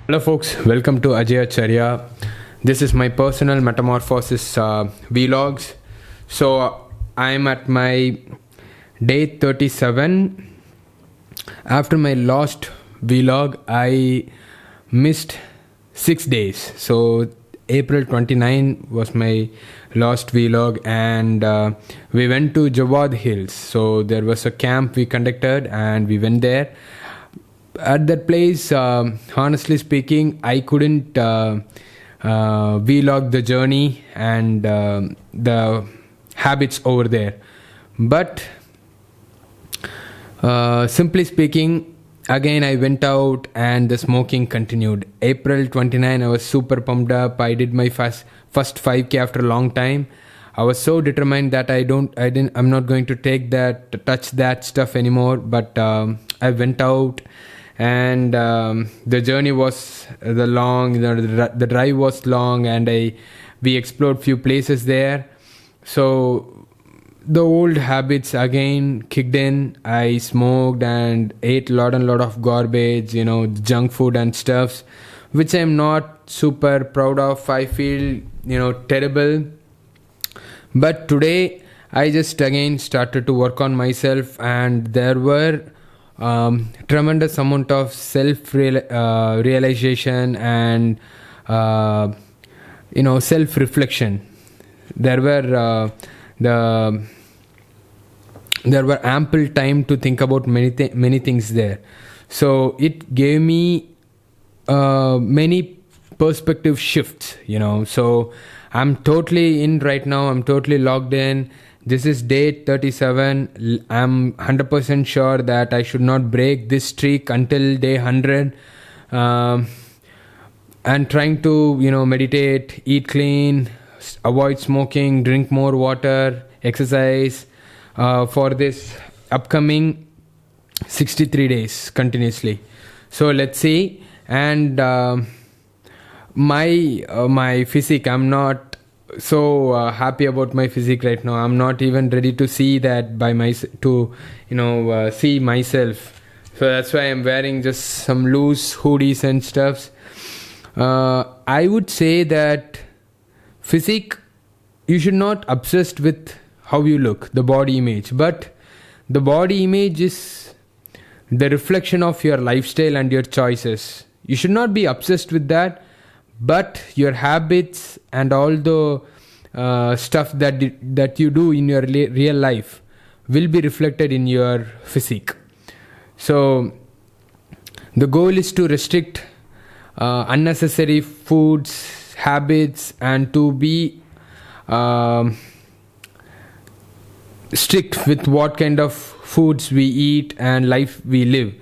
Hello, folks. Welcome to Ajayacharya. This is my personal metamorphosis vlogs. So, I'm at my day 37. After my last vlog, I missed 6 days. So, April 29 was my last vlog, and we went to Javadhu Hills. So, there was a camp we conducted, and we went there. At that place, honestly speaking, I couldn't vlog the journey and the habits over there. But simply speaking, again I went out and the smoking continued. April 29, I was super pumped up. I did my first 5K after a long time. I was so determined that I'm not going to touch that stuff anymore. But I went out, and the journey was the drive was long, and we explored few places there. So the old habits again kicked in. I smoked and ate a lot of garbage, junk food and stuffs, which I'm not super proud of. I feel terrible. But today I just again started to work on myself, and there were tremendous amount of realization and self-reflection. There were ample time to think about many things there. So it gave me many perspective shifts. So I'm totally in right now. I'm totally logged in. This is day 37. I'm 100% sure that I should not break this streak until day 100. And trying to, meditate, eat clean, avoid smoking, drink more water, exercise for this upcoming 63 days continuously. So let's see. And my physique, I'm not so happy about my physique right now. I'm not even ready to see that see myself. So that's why I'm wearing just some loose hoodies and stuffs. I would say that physique, you should not obsessed with how you look, the body image. But the body image is the reflection of your lifestyle and your choices. You should not be obsessed with that. But your habits and all the stuff that you do in your real life will be reflected in your physique. So the goal is to restrict unnecessary foods, habits, and to be strict with what kind of foods we eat and life we live.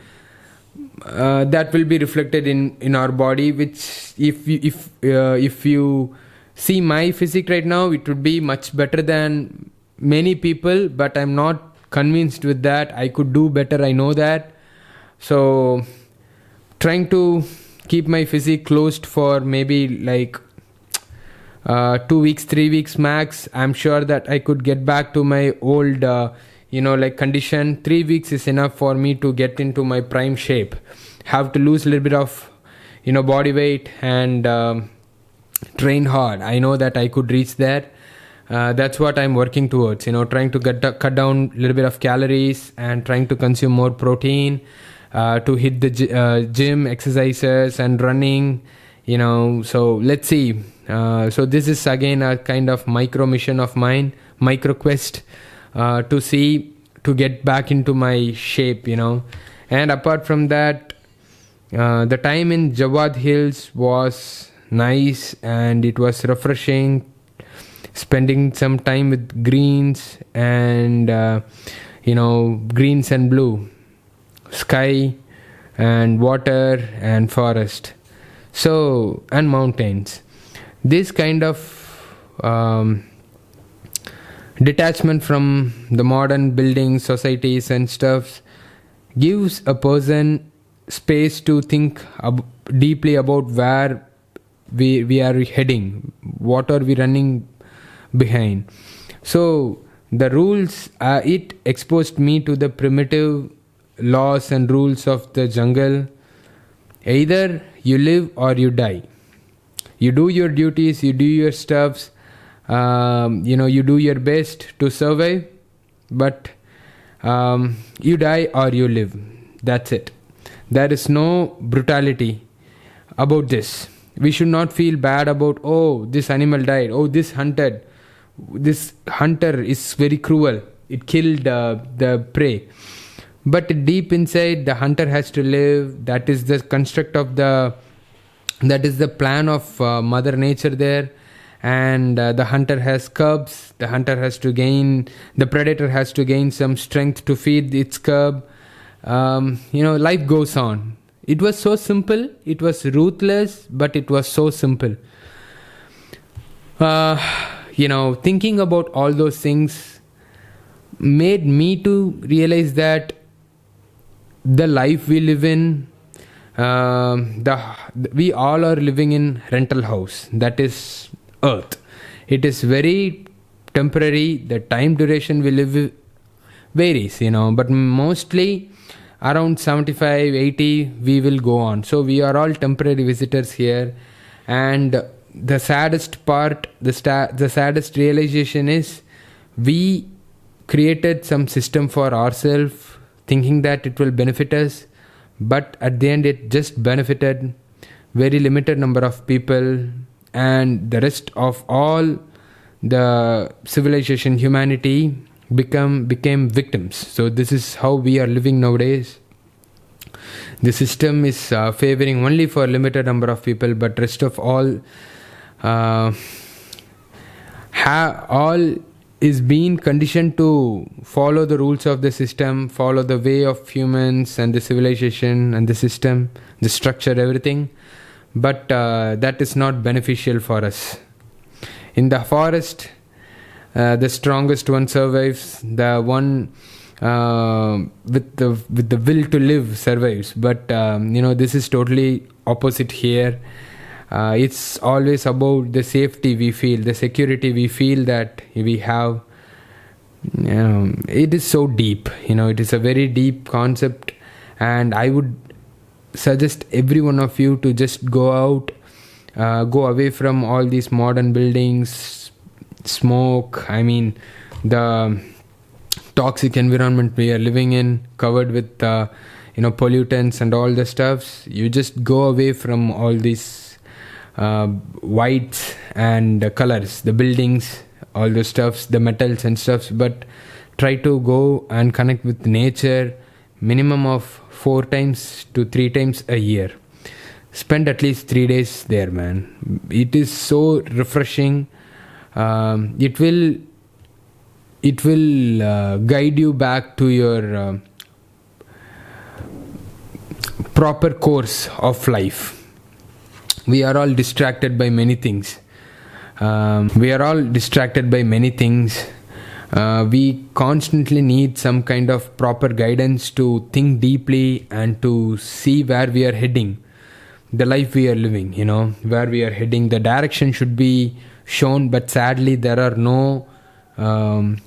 That will be reflected in our body, which if you see my physique right now, it would be much better than many people, but I'm not convinced with that. I could do better, I know that. So trying to keep my physique closed for maybe like 2 weeks, 3 weeks max. I'm sure that I could get back to my old condition. 3 weeks is enough for me to get into my prime shape. Have to lose a little bit of body weight and train hard. I know that I could reach there. That's what I'm working towards, trying to cut down a little bit of calories and trying to consume more protein, to hit the gym exercises and running, so let's see. So this is again a kind of micro mission of mine, micro quest, to get back into my shape, And apart from that, the time in Javadhu Hills was nice, and it was refreshing, spending some time with greens and greens and blue sky and water and forest, so, and mountains. This kind of detachment from the modern buildings, societies and stuff gives a person space to think deeply about where we are heading, what are we running behind. So the rules, it exposed me to the primitive laws and rules of the jungle. Either you live or you die. You do your duties, you do your stuffs, you do your best to survive, but you die or you live. That's it. There is no brutality about this. We should not feel bad about, oh, this animal died, oh, this hunter is very cruel, it killed the prey. But deep inside, the hunter has to live. That is the construct of that is the plan of Mother Nature there. And the hunter has cubs. The predator has to gain some strength to feed its cub. Life goes on. It was so simple. It was ruthless, but it was so simple. Thinking about all those things made me to realize that the life we live in, we all are living in rental house, that is earth. It is very temporary. The time duration we live varies, but mostly around 75, 80 we will go on. So we are all temporary visitors here. And the saddest part, the saddest realization is we created some system for ourselves thinking that it will benefit us, but at the end it just benefited very limited number of people, and the rest of all the civilization, humanity became victims. So this is how we are living nowadays. The system is favoring only for limited number of people, but rest of all is being conditioned to follow the rules of the system, follow the way of humans and the civilization and the system, the structure, everything. But that is not beneficial for us. In the forest, the strongest one survives. The one with the will to live survives. But this is totally opposite here. It's always about the safety we feel, the security we feel that we have. It is so deep. It is a very deep concept, and I would suggest every one of you to just go out, go away from all these modern buildings, smoke. The toxic environment we are living in, covered with pollutants and all the stuffs. You just go away from all these whites and colors, the buildings, all the stuffs, the metals and stuffs, but try to go and connect with nature minimum of 4 times to 3 times a year. Spend at least 3 days there, man. It is so refreshing. It will guide you back to your proper course of life. We are all distracted by many things. We constantly need some kind of proper guidance to think deeply and to see where we are heading, the life we are living, where we are heading. The direction should be shown, but sadly there are no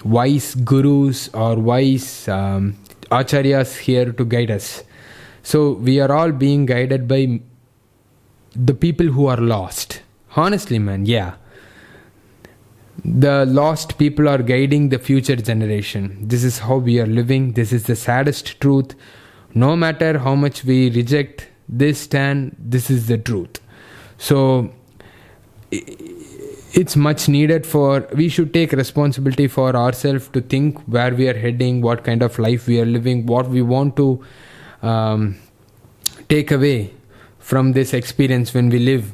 wise gurus or wise acharyas here to guide us. So we are all being guided by the people who are lost. Honestly, man, yeah. The lost people are guiding the future generation. This is how we are living. This is the saddest truth. No matter how much we reject this stand, this is the truth. So it's much needed we should take responsibility for ourselves to think where we are heading, what kind of life we are living, what we want to take away from this experience when we live.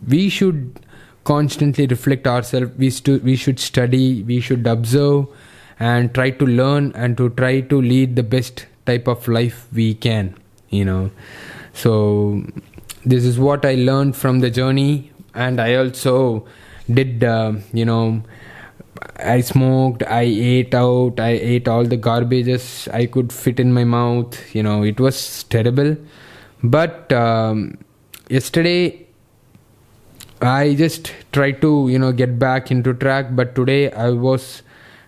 We should constantly reflect ourselves. We should study, we should observe and try to learn and to try to lead the best type of life we can, So this is what I learned from the journey. And I also did, I smoked, I ate out, I ate all the garbages I could fit in my mouth. It was terrible. But yesterday I just tried to get back into track, but today I was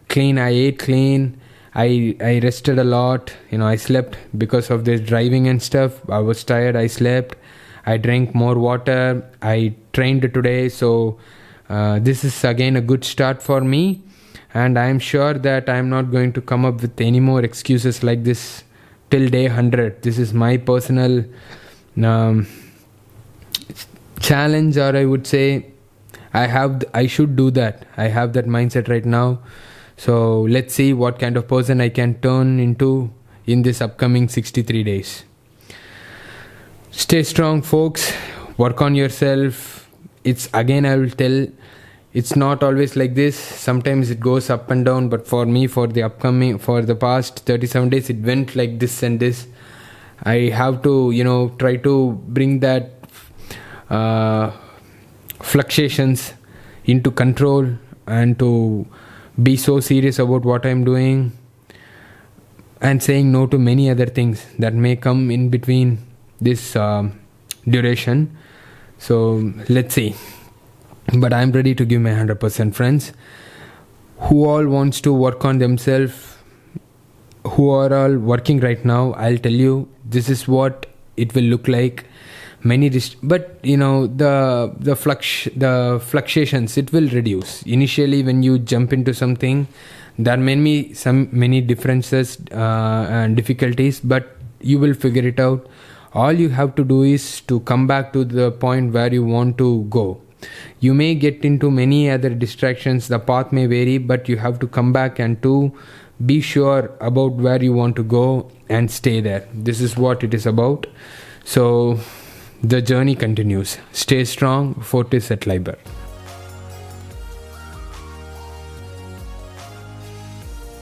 clean. I ate clean. I rested a lot. I slept because of this driving and stuff. I was tired. I slept. I drank more water, I trained today. So this is again a good start for me, and I am sure that I am not going to come up with any more excuses like this till day 100. This is my personal challenge, or I would say I should do that. I have that mindset right now. So let's see what kind of person I can turn into in this upcoming 63 days. Stay strong, folks. Work on yourself. It's again, I will tell, it's not always like this. Sometimes it goes up and down, but for me, for the past 37 days, it went like this and this. I have to, try to bring that fluctuations into control, and to be so serious about what I'm doing, and saying no to many other things that may come in between this duration. So let's see. But I'm ready to give my 100%, friends. Who all wants to work on themselves, who are all working right now, I'll tell you, this is what it will look like. But the fluctuations, it will reduce. Initially, when you jump into something, there may be many differences and difficulties, but you will figure it out. All you have to do is to come back to the point where you want to go. You may get into many other distractions, the path may vary, but you have to come back and to be sure about where you want to go and stay there. This is what it is about. So the journey continues. Stay strong. Fortis et Liber.